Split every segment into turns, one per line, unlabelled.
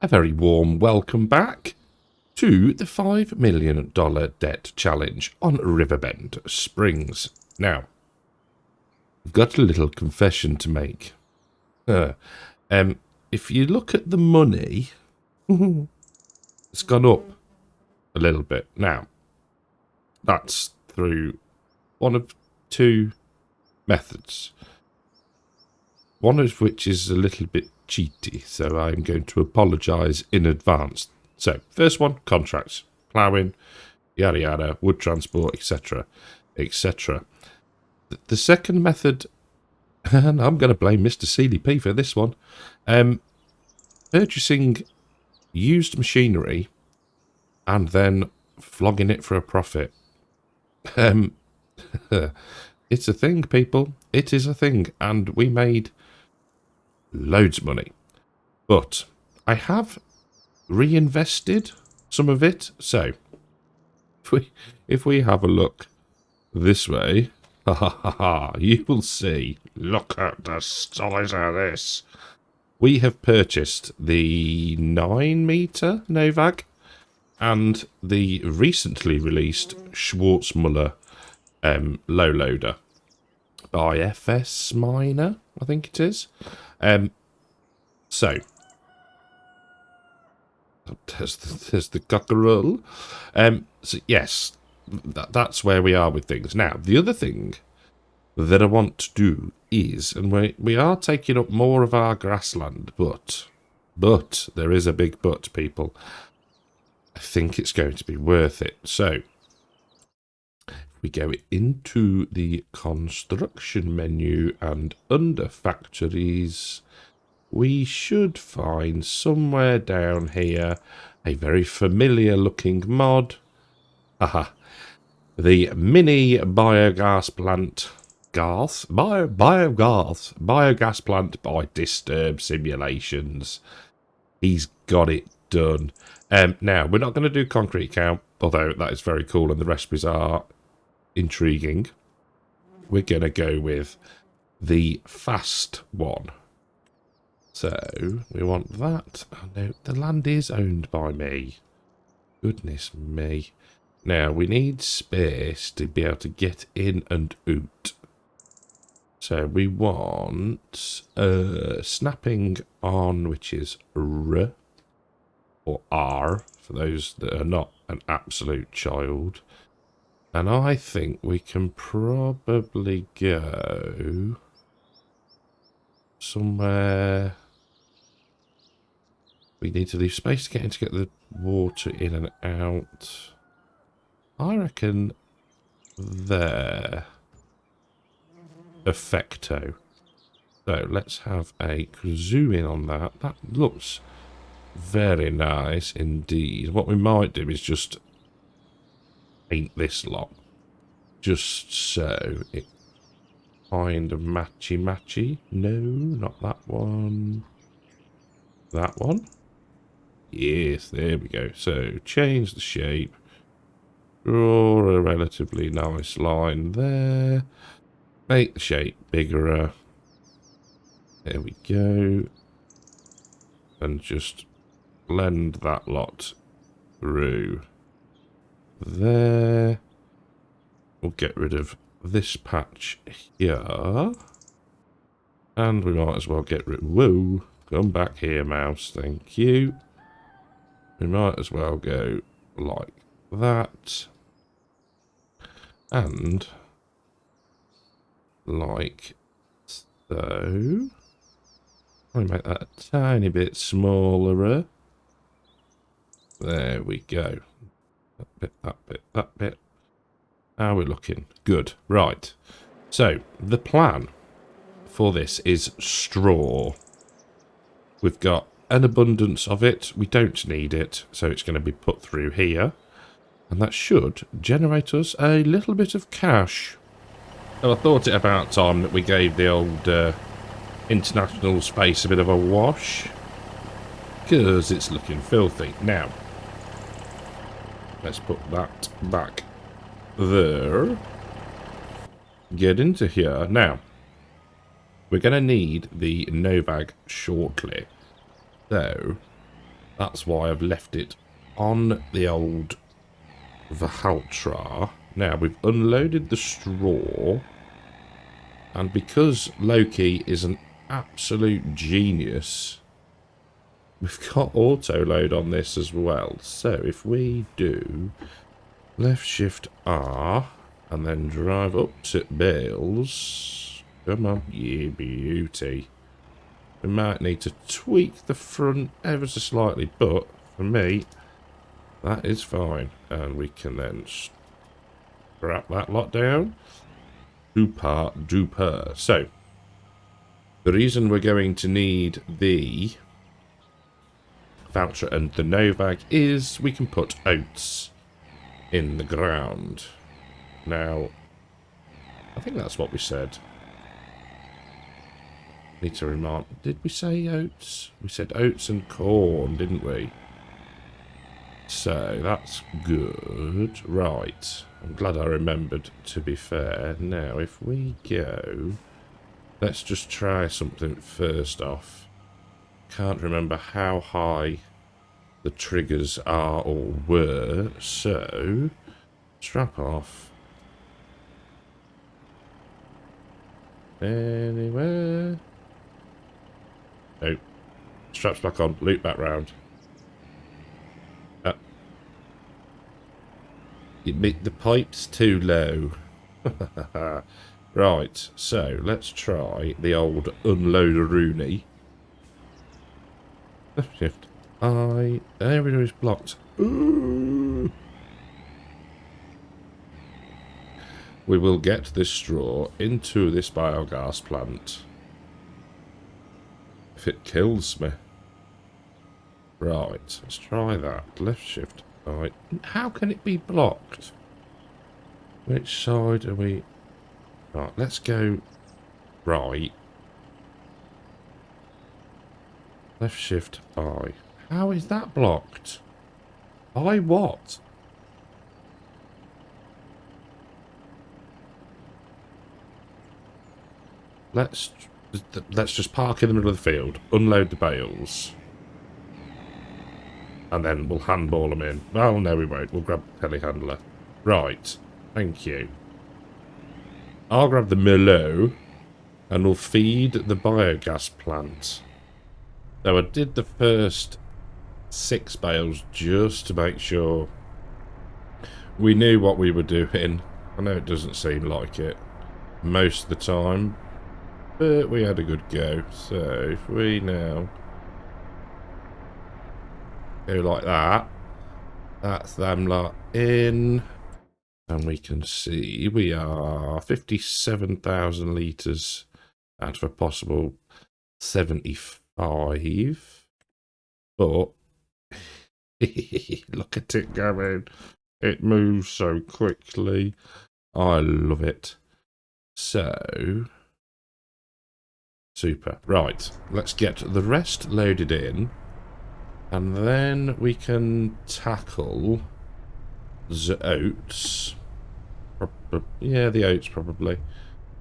very warm welcome back to the $5 million debt challenge on Riverbend Springs. Now, I've got a little confession to make. If you look at the money, it's gone up a little bit. Now, that's through one of two methods. One of which is a little bit cheaty, so I'm going to apologise in advance. So, first one, contracts, ploughing, yada yada, wood transport, etc., etc. The second method, and I'm going to blame Mr. CDP for this one, purchasing used machinery and then flogging it for a profit. It's a thing, people. It is a thing, and we made loads of money. But I have reinvested some of it. So if we have a look this way, you will see. Look at the size of this. We have purchased the 9-meter Novag and the recently released Schwarzmuller low loader by FS25, I think it is. So there's the cockerel. So yes, that's where we are with things. Now, the other thing that I want to do is, and we are taking up more of our grassland, but there is a big but, people. I think it's going to be worth it. So we go into the construction menu and under factories, we should find somewhere down here a very familiar looking mod. The mini biogas plant. Biogas plant by Disturb Simulations. He's got it done. Now, we're not going to do concrete cow, although that is very cool and the recipes are intriguing. We're going to go with the fast one. So, we want that. Oh no, the land is owned by me. Goodness me. Now, we need space to be able to get in and out. So, we want snapping on, which is R, or R, for those that are not an absolute child. And I think we can probably go somewhere. We need to leave space to get the water in and out. I reckon there. Effecto. So let's have a zoom in on that. That looks very nice indeed. What we might do is just paint this lot, just so it kind of matchy. No, not that one. That one. Yes, there we go. So change the shape. Draw a relatively nice line there. Make the shape bigger. There we go. And just blend that lot through there. We'll get rid of this patch here. And we might as well get rid... Whoa. Come back here, mouse. Thank you. We might as well go like that. And like so. I'll make that a tiny bit smaller. There we go. That bit. How are we looking? Good. Right. So, the plan for this is straw. We've got an abundance of it. We don't need it, so it's going to be put through here. And that should generate us a little bit of cash. Well, I thought it about time that we gave the old international space a bit of a wash. Because it's looking filthy. Now, let's put that back there. Get into here. Now, we're going to need the Novag shortly. So, That's why I've left it on the old Valtra. Now, we've unloaded the straw. And because Loki is an absolute genius, we've got auto load on this as well. So if we do left shift R and then drive up to bales. Come on, you beauty. We might need to tweak the front ever so slightly, but for me, that is fine. And we can then strap that lot down. Duper. So, the reason we're going to need the Valtra and the Novag is we can put oats in the ground. Now, I think that's what we said. Need to remind... Did we say oats? We said oats and corn, didn't we? So, that's good. Right. I'm glad I remembered, to be fair. Now, if we go... Let's just try something first off. Can't remember how high the triggers are or were. So, strap off. Anywhere. Oh. Straps back on. Loop back round. The pipe's too low. Right, so let's try the old unloader-rooney. Left shift. Everything is blocked. Ooh. We will get this straw into this biogas plant. If it kills me. Right, let's try that. Left shift. Right. How can it be blocked? Which side are we... Right, let's go right. Left shift I. How is that blocked? By what? Let's just park in the middle of the field, unload the bales. And then we'll handball them in. Oh, no, we won't. We'll grab the telehandler. Right. Thank you. I'll grab the Merlot. And we'll feed the biogas plant. So I did the first 6 bales just to make sure we knew what we were doing. I know it doesn't seem like it most of the time. But we had a good go. So if we now... go like that. That's them lot in. And we can see we are 57,000 litres out of a possible 75. But look at it going. It moves so quickly. I love it. So, super. Right, let's get the rest loaded in. And then we can tackle the oats. Yeah, the oats probably.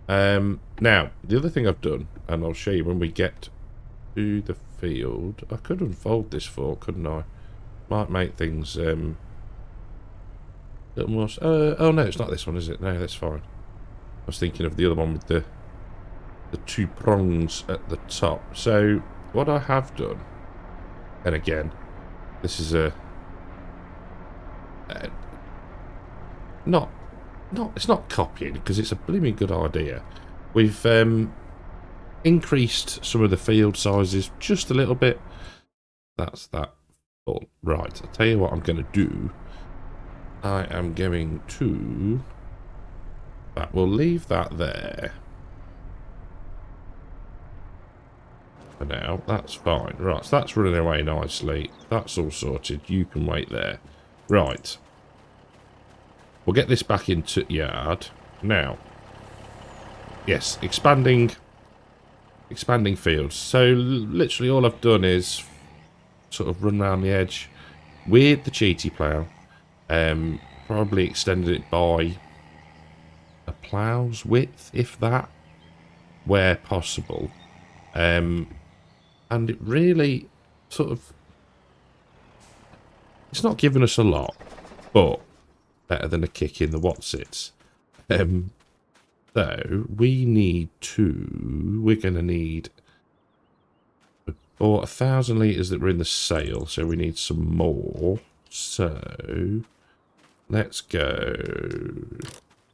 Now, the other thing I've done, and I'll show you when we get to the field. I could unfold this fork, couldn't I? Might make things a little more... oh no, it's not this one, is it? No, that's fine. I was thinking of the other one with the 2 prongs at the top. So, what I have done... And again, this is it's not copying because it's a blooming good idea. We've increased some of the field sizes just a little bit. That's that. Oh, right, I'll tell you what I'm going to do. I am going to... we'll leave that there. For now, that's fine. Right, so that's running away nicely. That's all sorted. You can wait there. Right. We'll get this back into yard. Now. Yes, expanding fields. So, literally all I've done is sort of run around the edge with the cheaty plough. Probably extended it by a plough's width, if that, where possible. And it really sort of It's not giving us a lot, but better than a kick in the whatsits. So we need to. We're going to need. Or 1,000 litres that were in the sale, so we need some more. So let's go.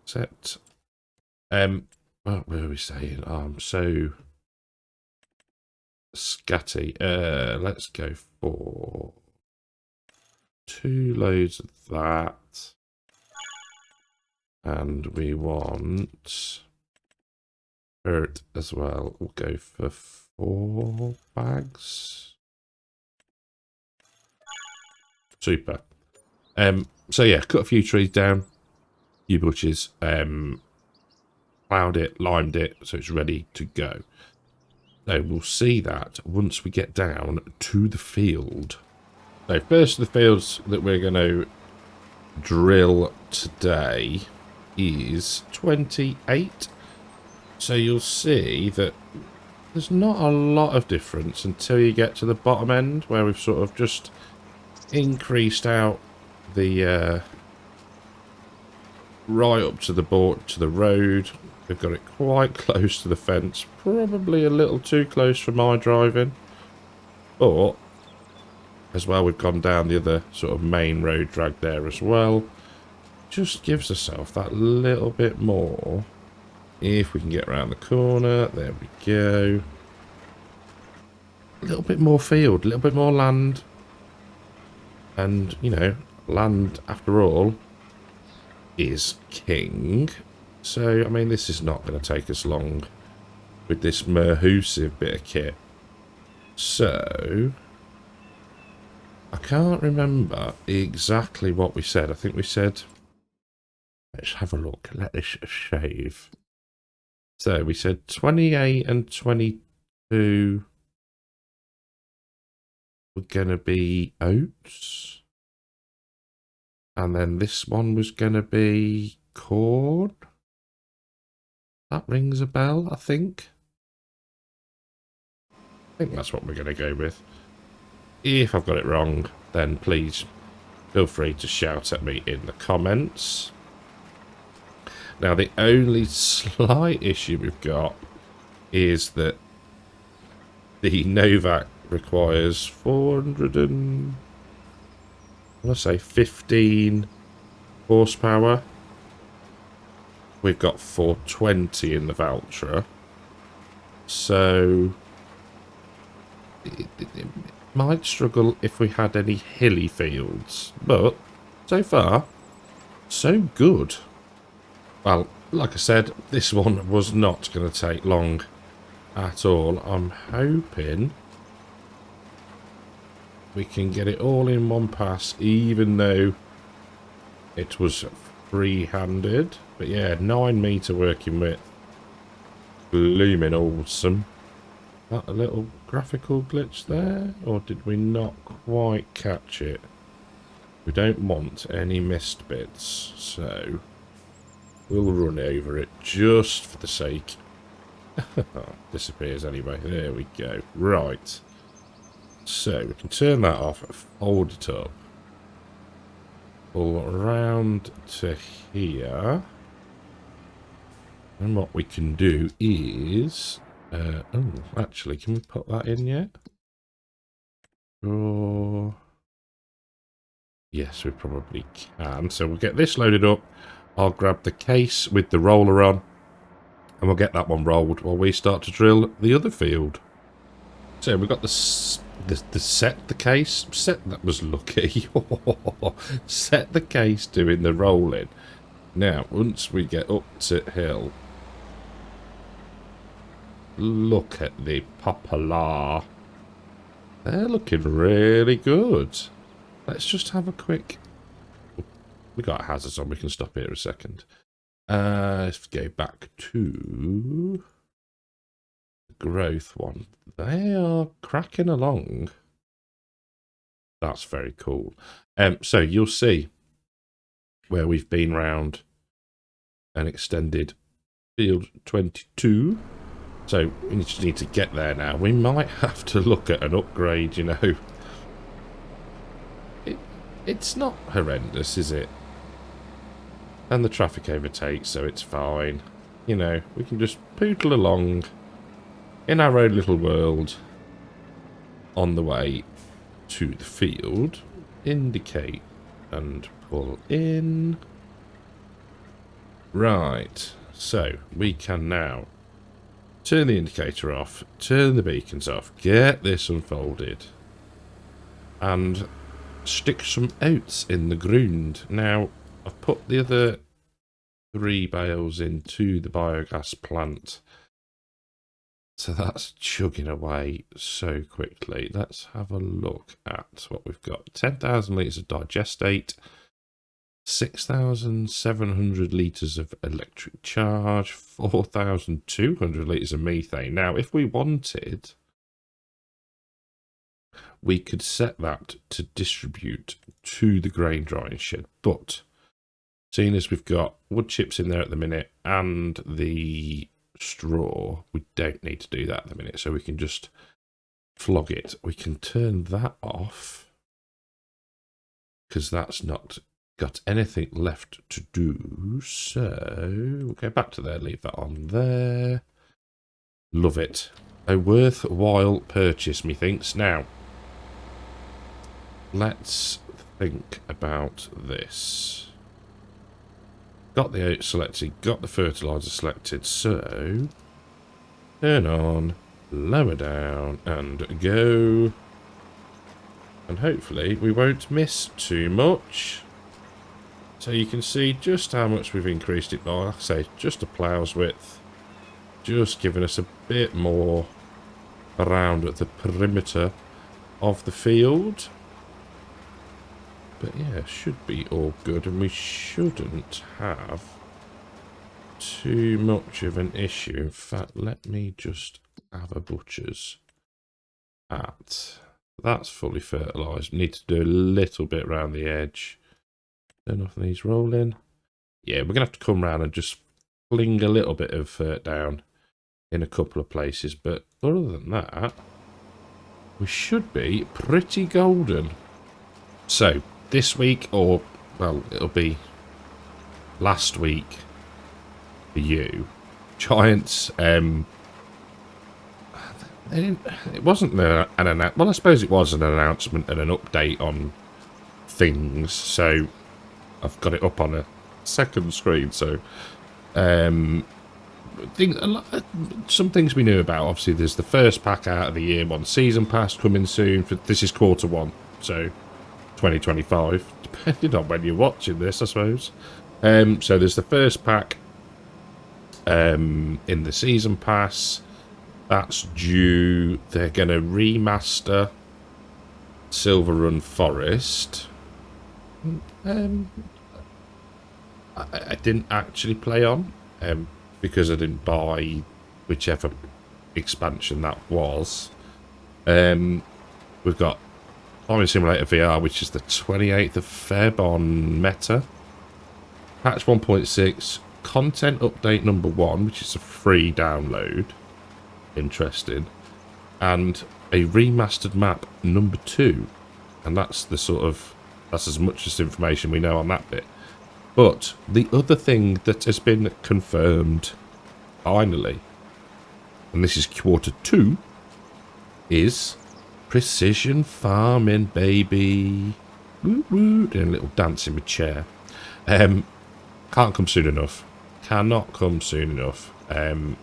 Set. What were we saying? Oh, I'm so scatty. Let's go for 2 loads of that. And we want earth as well. We'll go for 4 bags. Super. So yeah, cut a few trees down, few bushes, plowed it, limed it, so it's ready to go. So we'll see that once we get down to the field. So first of the fields that we're going to drill today is 28. So you'll see that there's not a lot of difference until you get to the bottom end, where we've sort of just increased out the right up to the board, to the road. We've got it quite close to the fence, probably a little too close for my driving, but as well we've gone down the other sort of main road drag there as well. Just gives ourselves that little bit more. If we can get around the corner, there we go. A little bit more field, a little bit more land. And, you know, land, after all, is king. So, I mean, this is not going to take us long with this Merhusive bit of kit. So, I can't remember exactly what we said. I think we said, let's have a look, let us shave. So, we said 28 and 22 were going to be oats. And then this one was going to be corn. That rings a bell, I think. I think that's what we're going to go with. If I've got it wrong, then please feel free to shout at me in the comments. Now, the only slight issue we've got is that the Novak requires 15 horsepower. We've got 420 in the Valtra. So it might struggle if we had any hilly fields. But so far, so good. Well, like I said, this one was not going to take long at all. I'm hoping we can get it all in one pass, even though it was free-handed. But yeah, 9 metre working width. Blooming awesome. That a little graphical glitch there? Or did we not quite catch it? We don't want any missed bits, so we'll run over it just for the sake. Disappears anyway. There we go. Right. So we can turn that off, fold it up, pull around to here, and what we can do is, oh, actually, can we put that in yet? Or yes, we probably can. So we'll get this loaded up. I'll grab the case with the roller on, and we'll get that one rolled while we start to drill the other field. So we've got the set the case. Set, that was lucky. Set the case doing the rolling. Now, once we get up to hill, look at the poplar. They're looking really good. Let's just have a quick... We got hazards on. We can stop here a second. Let's go back to the growth one. They are cracking along. That's very cool. So you'll see where we've been round an extended field 22. So we just need to get there now. We might have to look at an upgrade, you know. It's not horrendous, is it? And the traffic overtakes, so it's fine. You know, we can just poodle along in our own little world on the way to the field. Indicate and pull in. Right, so we can now turn the indicator off, turn the beacons off, get this unfolded, and stick some oats in the ground. Now, I've put the other 3 bales into the biogas plant, so that's chugging away so quickly. Let's have a look at what we've got. 10,000 litres of digestate, 6,700 litres of electric charge, 4,200 litres of methane. Now, if we wanted, we could set that to distribute to the grain drying shed, but seeing as we've got wood chips in there at the minute and the straw, we don't need to do that at the minute, so we can just flog it. We can turn that off because that's not got anything left to do, so we'll go back to there, leave that on there. Love it. A worthwhile purchase, methinks. Now, let's think about this. Got the oat selected, got the fertiliser selected, so turn on, lower down, and go. And hopefully we won't miss too much. So you can see just how much we've increased it by. Like I say, just a plough's width, just giving us a bit more around at the perimeter of the field. But yeah, should be all good, and we shouldn't have too much of an issue. In fact, let me just have a butcher's at. That's fully fertilised. Need to do a little bit around the edge. Turn off these rolling. Yeah, we're going to have to come round and just fling a little bit of down in a couple of places. But other than that, we should be pretty golden. So, this week, or, well, it'll be last week for you, Giants, it wasn't an announcement. Well, I suppose it was an announcement and an update on things, so I've got it up on a second screen, so some things we knew about. Obviously, there's the first pack out of the year one season pass coming soon. This is Q1, so 2025, depending on when you're watching this, I suppose. So there's the first pack in the season pass. That's due. They're going to remaster Silver Run Forest. I didn't actually play on because I didn't buy whichever expansion that was. We've got Farming Simulator VR, which is the 28th of Feb on Meta. Patch 1.6, content update number 1, which is a free download. Interesting. And a remastered map number 2. And that's the sort of, that's as much as information we know on that bit. But the other thing that has been confirmed, finally, and this is Q2, is precision farming, baby. Woo woo. Doing a little dance in my chair. Can't come soon enough. Cannot come soon enough. And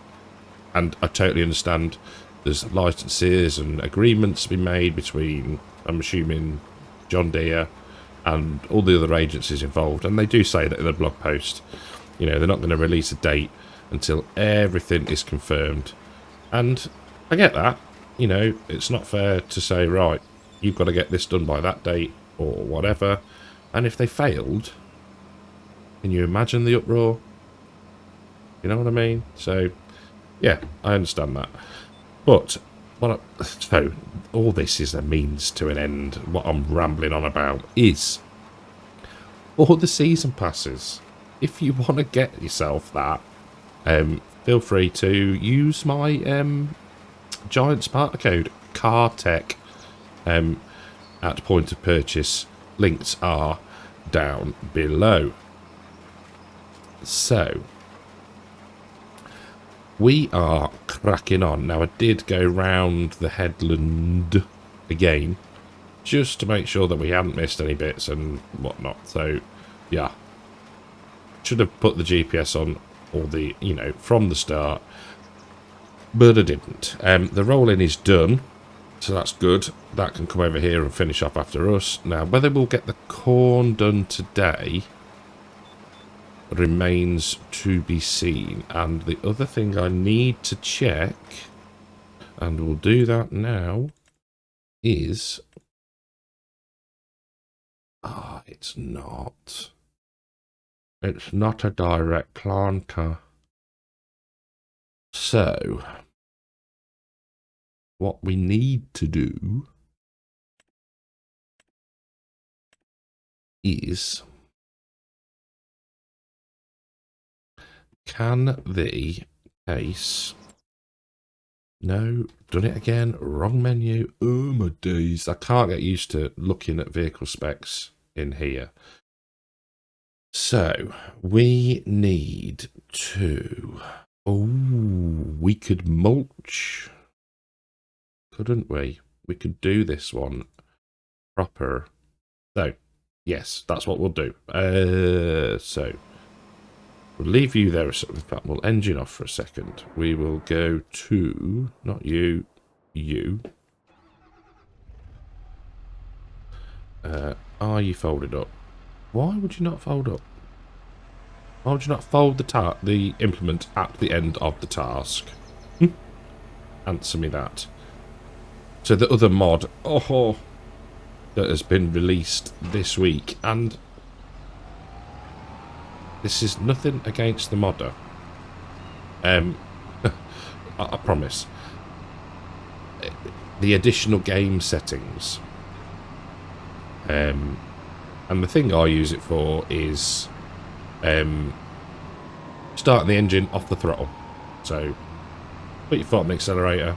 I totally understand there's licenses and agreements to be made between, I'm assuming, John Deere and all the other agencies involved. And they do say that in the blog post, you know, they're not going to release a date until everything is confirmed. And I get that. You know, it's not fair to say, right, you've got to get this done by that date or whatever. And if they failed, can you imagine the uproar? You know what I mean? So, yeah, I understand that. But, so, all this is a means to an end. What I'm rambling on about is all the season passes. If you want to get yourself that, feel free to use my Giants partner code CARTECH at point of purchase. links are down below. So, we are cracking on. Now, I did go round the headland again, just to make sure that we hadn't missed any bits and whatnot. So, yeah. Should have put the GPS on all the, you know, from the start. But I didn't. The rolling is done. So that's good. That can come over here and finish up after us. Now, whether we'll get the corn done today remains to be seen. And the other thing I need to check, and we'll do that now, is... Ah, it's not. It's not a direct planter. So, what we need to do is, can the case... No, done it again. Wrong menu. Oh my days. I can't get used to looking at vehicle specs in here. So, we need to... Oh, we could mulch. Couldn't we? We could do this one proper. So, yes, that's what we'll do. So, we'll leave you there. In fact, we'll engine off for a second. We will go to... Not you. You. Are you folded up? Why would you not fold up? Why would you not fold the implement at the end of the task? Answer me that. So the other mod, that has been released this week, and this is nothing against the modder. I promise. The additional game settings. And the thing I use it for is starting the engine off the throttle. So put your foot on the accelerator,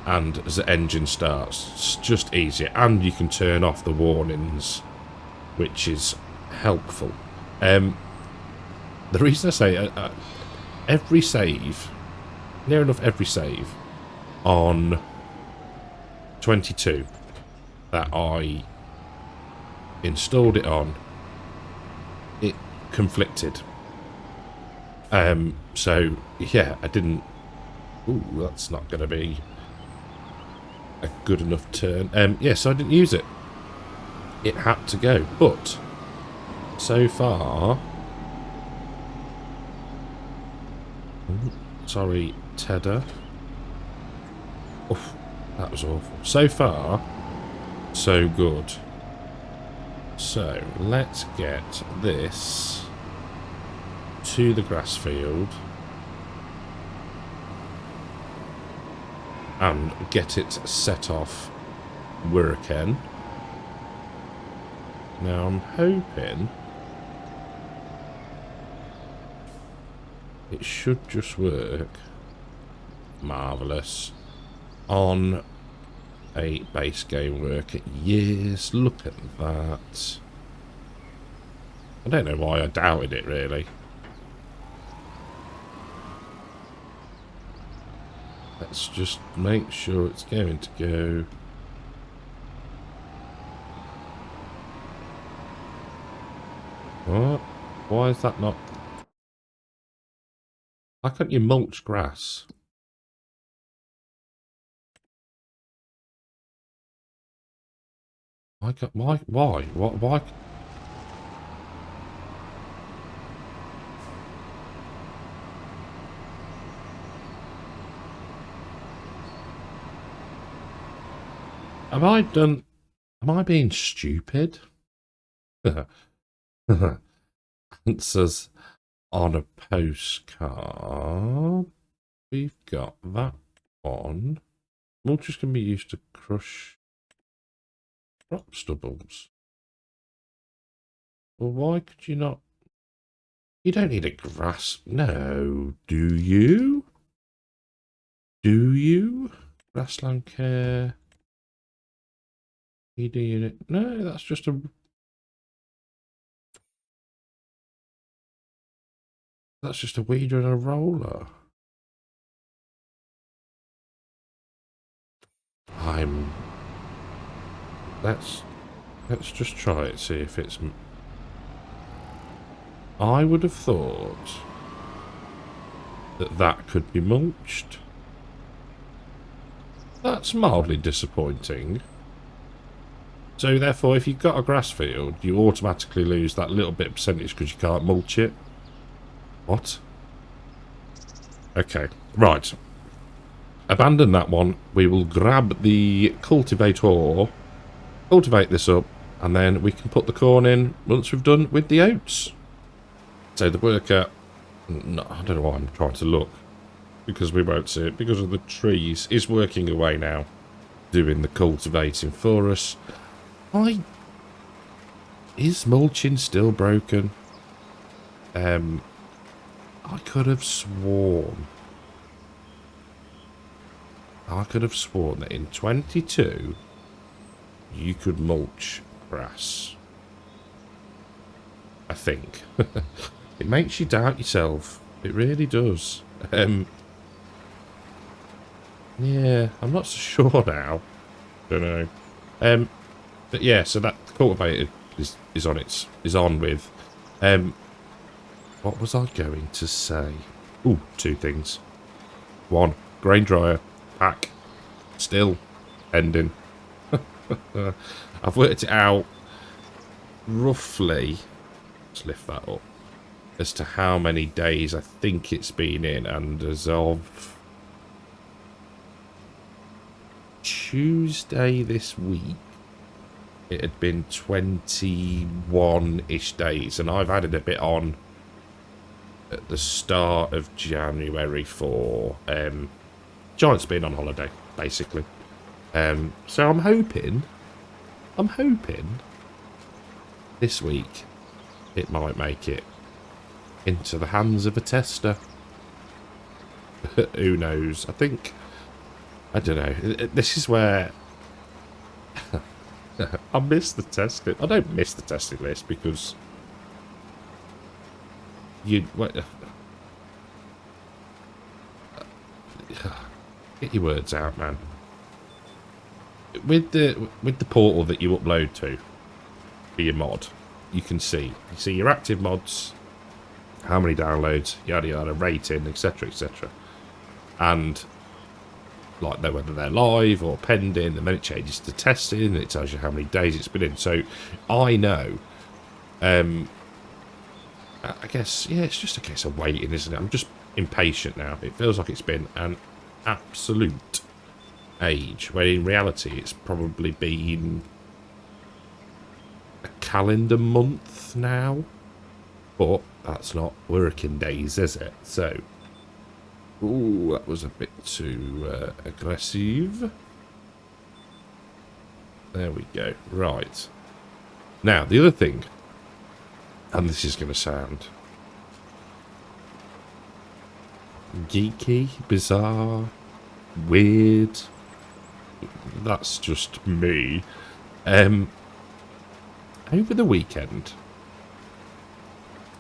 and as the engine starts, it's just easier. And you can turn off the warnings, which is helpful. The reason I say every save, near enough every save on 22 that I installed it on, it conflicted. So yeah, I didn't... Ooh, that's not going to be a good enough turn. Yeah, so I didn't use it. It had to go, but so far... Ooh, sorry, Tedder. Oof, that was awful. So far, so good. So, let's get this to the grass field and get it set off working. Now, I'm hoping it should just work. Marvellous. On a base game worker. Yes, look at that. I don't know why I doubted it, really. Let's just make sure it's going to go. What? Why is that not... Why can't you mulch grass? Why? Why? Am I being stupid? Answers on a postcard. We've got that one. Mulch can be used to crush crop stubbles. Well, why could you not? You don't need a grass. No, do you? Do you? Grassland care. ED unit. No, that's just a That's just a weeder and a roller. Let's just try it, see if it's... I would have thought that could be mulched. That's mildly disappointing. So therefore, if you've got a grass field, you automatically lose that little bit of percentage because you can't mulch it. What? Okay, right. Abandon that one. We will grab the cultivator, cultivate this up, and then we can put the corn in once we've done with the oats. So the worker... No, I don't know why I'm trying to look. Because we won't see it. Because of the trees. Is working away now. Doing the cultivating for us. Is mulching still broken? I could have sworn. That in 22 you could mulch grass. I think. It makes you doubt yourself. It really does. Yeah, I'm not so sure now. Don't know. But yeah, so that cultivator is on with. What was I going to say? Ooh, two things. One, grain dryer, pack, still ending. I've worked it out roughly. Let's lift that up. As to how many days I think it's been in, and as of Tuesday this week, it had been 21-ish days, and I've added a bit on at the start of January for Giant's been on holiday, basically. So I'm hoping this week it might make it into the hands of a tester. Who knows? I don't know. This is where I miss the testing. I don't miss the testing list because get your words out, man. With the portal that you upload to for your mod, you can see your active mods, how many downloads, yada yada, rating, etc, etc, and like whether they're live or pending, and then it changes to testing, and it tells you how many days it's been in. So I know. I guess, yeah, it's just a case of waiting, isn't it? I'm just impatient now. It feels like it's been an absolute age, where in reality it's probably been a calendar month now. But that's not working days, is it? So, ooh, that was a bit too aggressive. There we go. Right. Now, the other thing, and this is going to sound geeky, bizarre, weird. That's just me. Over the weekend,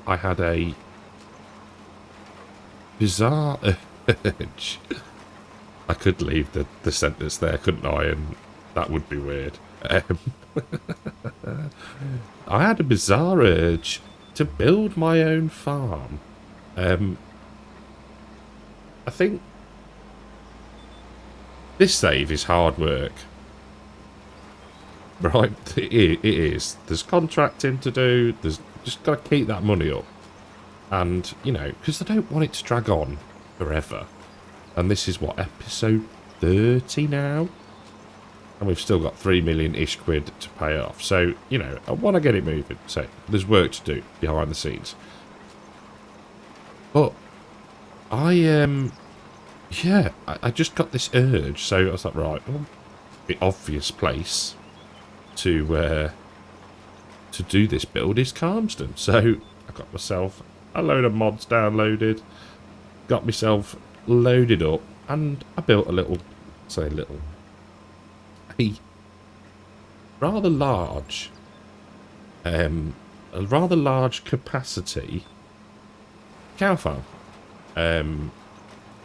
I had a bizarre urge. I could leave the sentence there, couldn't I? And that would be weird. I had a bizarre urge to build my own farm. I think this save is hard work. Right? It is. There's contracting to do. There's just got to keep that money up. And, you know, because I don't want it to drag on forever. And this is what, episode 30 now? And we've still got 3 million-ish quid to pay off. So, you know, I want to get it moving. So, there's work to do behind the scenes. But, I just got this urge. So, I was like, right, well, the obvious place to do this build is Calmston. So, I got myself a load of mods downloaded. Got myself loaded up. And I built a rather large capacity cow farm.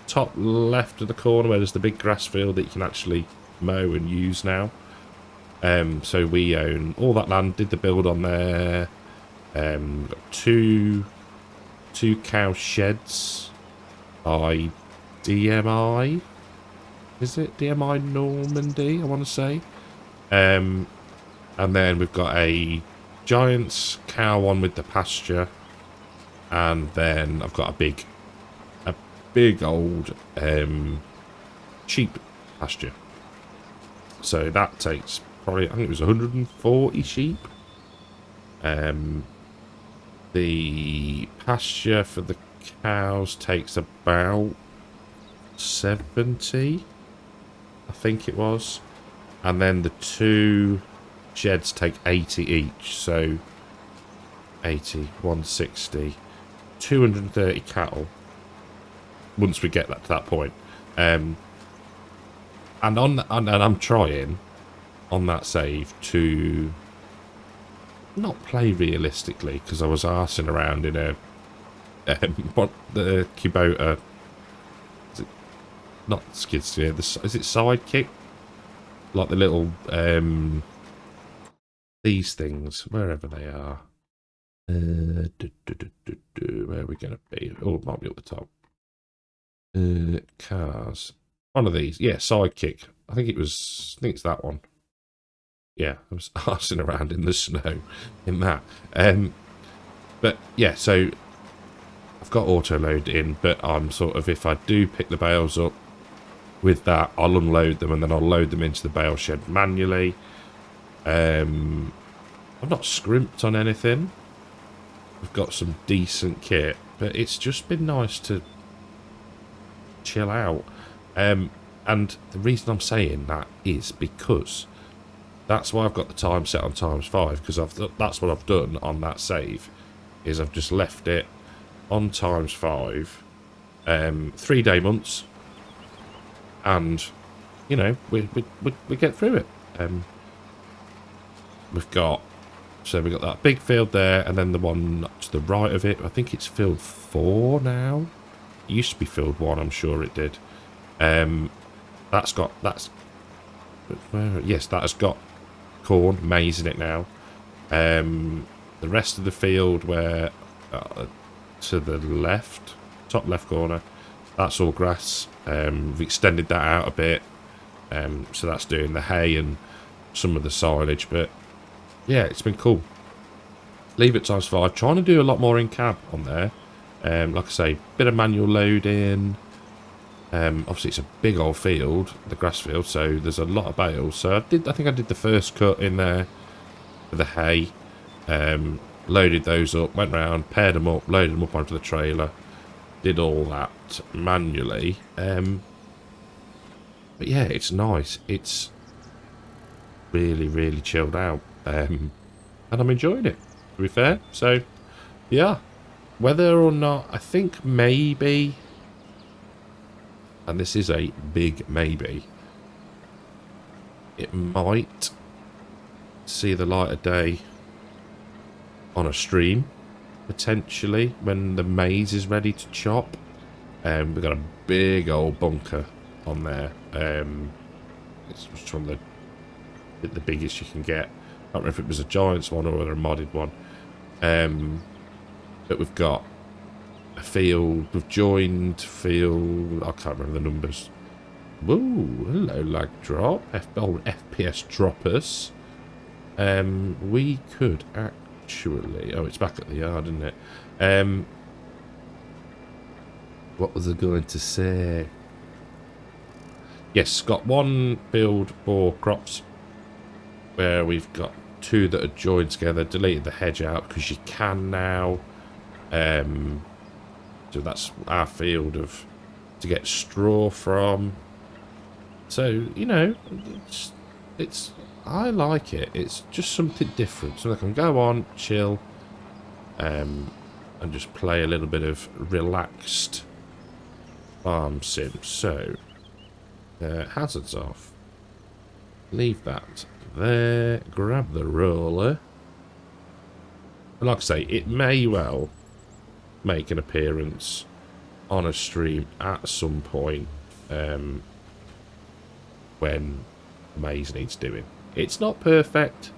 Top left of the corner where there's the big grass field that you can actually mow and use now. So we own all that land, did the build on there. Got two cow sheds by DMI. Is it DMI Normandy, I want to say? And then we've got a Giants cow one with the pasture. And then I've got a big old sheep pasture. So that takes probably, I think it was 140 sheep. The pasture for the cows takes about 70, I think it was. And then the two sheds take 80 each. So 80, 160, 230 cattle. Once we get that to that point. And I'm trying on that save to not play realistically, because I was arsing around in a what the Kubota, is it not skid steer, is it sidekick, like the little these things, wherever they are, where are we gonna be? Oh, it might be at the top. Cars, one of these, yeah, sidekick. I think it's that one. Yeah, I was arsing around in the snow in that. But yeah, so I've got auto load in, but I'm sort of, if I do pick the bales up with that, I'll unload them and then I'll load them into the bale shed manually. I've not scrimped on anything. I've got some decent kit, but it's just been nice to chill out. And the reason I'm saying that is because that's why I've got the time set on ×5, because that's what I've done on that save, is I've just left it on ×5, 3-day months, and you know we get through it. We've got that big field there, and then the one to the right of it, I think it's field 4 now. It used to be field 1, I'm sure it did. That has got corn, maize in it now. The rest of the field, where to the left, top left corner, that's all grass. We've extended that out a bit, so that's doing the hay and some of the silage. But yeah, it's been cool. Leave it ×5. Trying to do a lot more in cab on there. Like I say, bit of manual loading. Obviously it's a big old field, the grass field, so there's a lot of bales. So I think I did the first cut in there for the hay, loaded those up, went round, paired them up, loaded them up onto the trailer, did all that manually. But yeah, it's nice. It's really, really chilled out, and I'm enjoying it, to be fair. So yeah, whether or not, I think maybe, and this is a big maybe, it might see the light of day on a stream, potentially, when the maize is ready to chop. We've got a big old bunker on there. It's from the biggest you can get. I don't remember if it was a Giants one or a modded one. But we've got a field, we've joined field, I can't remember the numbers. Woo, hello lag drop, old FPS droppers. We could actually, oh, it's back at the yard, isn't it? What was I going to say? Yes, got one field for crops where we've got 2 that are joined together. Deleted the hedge out because you can now. So that's our field to get straw from. So, you know, it's I like it. It's just something different. So I can go on, chill, and just play a little bit of relaxed farm sim. So, hazards off. Leave that there. Grab the roller. And like I say, it may well make an appearance on a stream at some point when Maze needs doing. It's not perfect.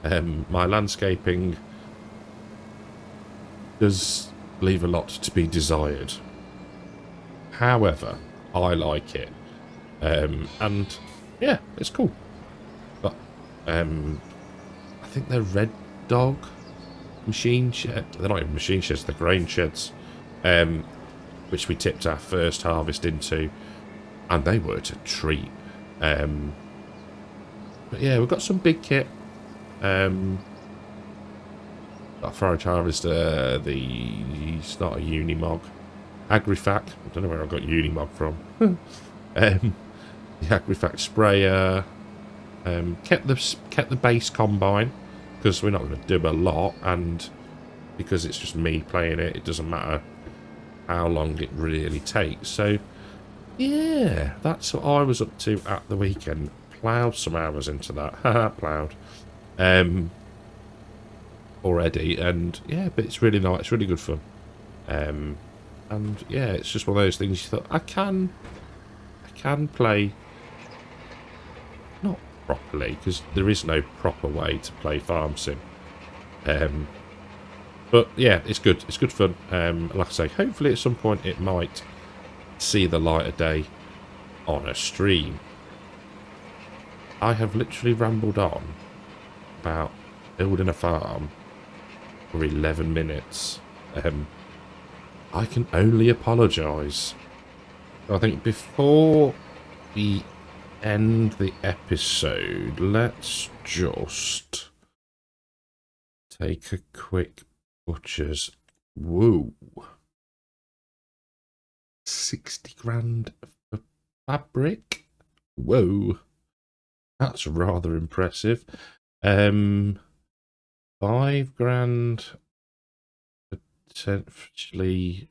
My landscaping does leave a lot to be desired. However, I like it. And yeah, it's cool. But I think they're Red Dog machine shed. They're not even machine sheds, they're grain sheds. Which we tipped our first harvest into, and they were a treat. But yeah, we've got some big kit. Got a forage harvester, it's not a Unimog. Agrifac, I don't know where I got Unimog from. The Agrifac sprayer. Kept the base combine, because we're not going to do a lot, and because it's just me playing it, it doesn't matter how long it really takes. So yeah, that's what I was up to at the weekend. Ploughed some hours into that. Haha, ploughed. Already, and yeah, but it's really nice, it's really good fun. And yeah, it's just one of those things you thought, I can play, not properly, because there is no proper way to play Farm Sim. But yeah, it's good fun. Like I say, hopefully at some point it might see the light of day on a stream. I have literally rambled on about building a farm for 11 minutes. I can only apologise. I think before we end the episode, let's just take a quick butcher's. Whoa. 60 grand for fabric? Whoa. That's rather impressive. 5 grand potentially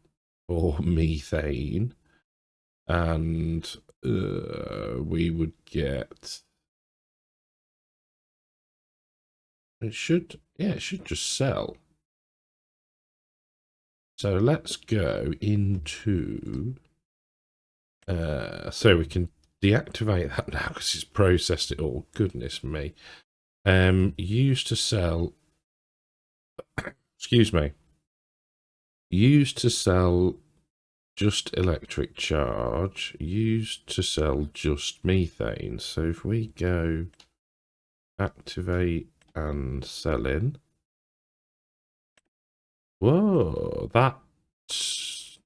for methane. And we would get... It should just sell. So let's go into... so we can deactivate that now because it's processed it all. Goodness me. Used to sell... Excuse me. Used to sell just electric charge. Used to sell just methane. So if we go activate and sell in... Whoa, that's...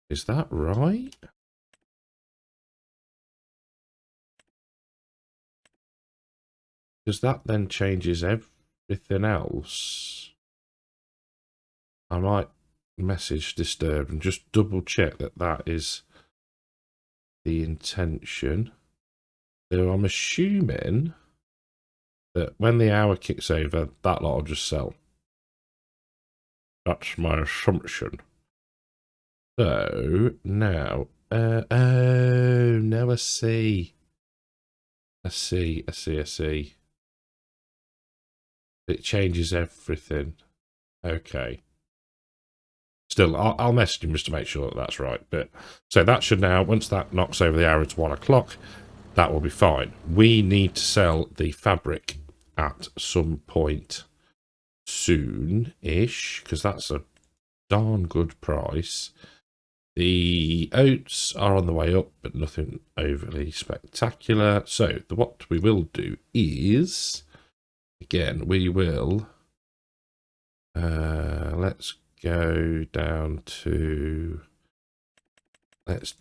Is that right? Because that then changes everything else. I might message Disturb and just double check that that is the intention. So I'm assuming that when the hour kicks over, that lot will just sell. That's my assumption. So now, oh, now I see. I see. It changes everything. Okay. Still, I'll message him just to make sure that that's right. But so that should now, once that knocks over the hour to 1 o'clock, that will be fine. We need to sell the fabric at some point soon-ish, because that's a darn good price. The oats are on the way up, but nothing overly spectacular. So what we will do is, again, we will, let's go down to, let's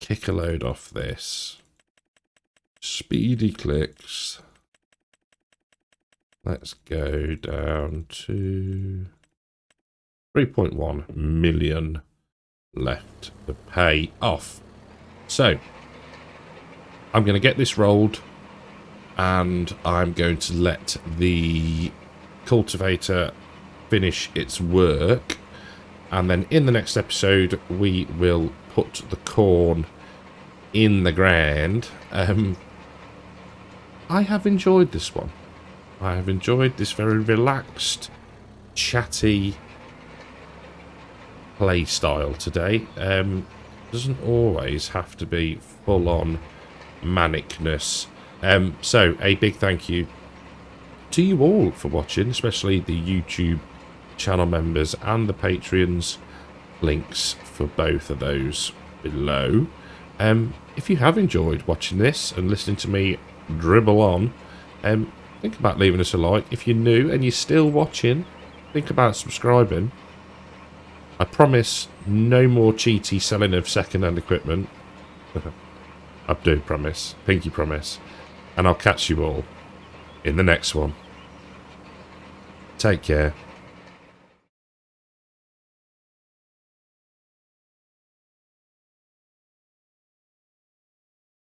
kick a load off this. Speedy clicks. Let's go down to 3.1 million left to pay off. So I'm going to get this rolled, and I'm going to let the cultivator finish its work, and then in the next episode we will put the corn in the ground. I have enjoyed this one. I have enjoyed this very relaxed, chatty play style today. Doesn't always have to be full on manicness. So a big thank you to you all for watching, especially the YouTube channel members and the Patreons. Links for both of those below. If you have enjoyed watching this and listening to me dribble on, think about leaving us a like. If you're new and you're still watching, think about subscribing. I promise no more cheaty selling of second-hand equipment. I do promise. Pinky promise. And I'll catch you all in the next one. Take care.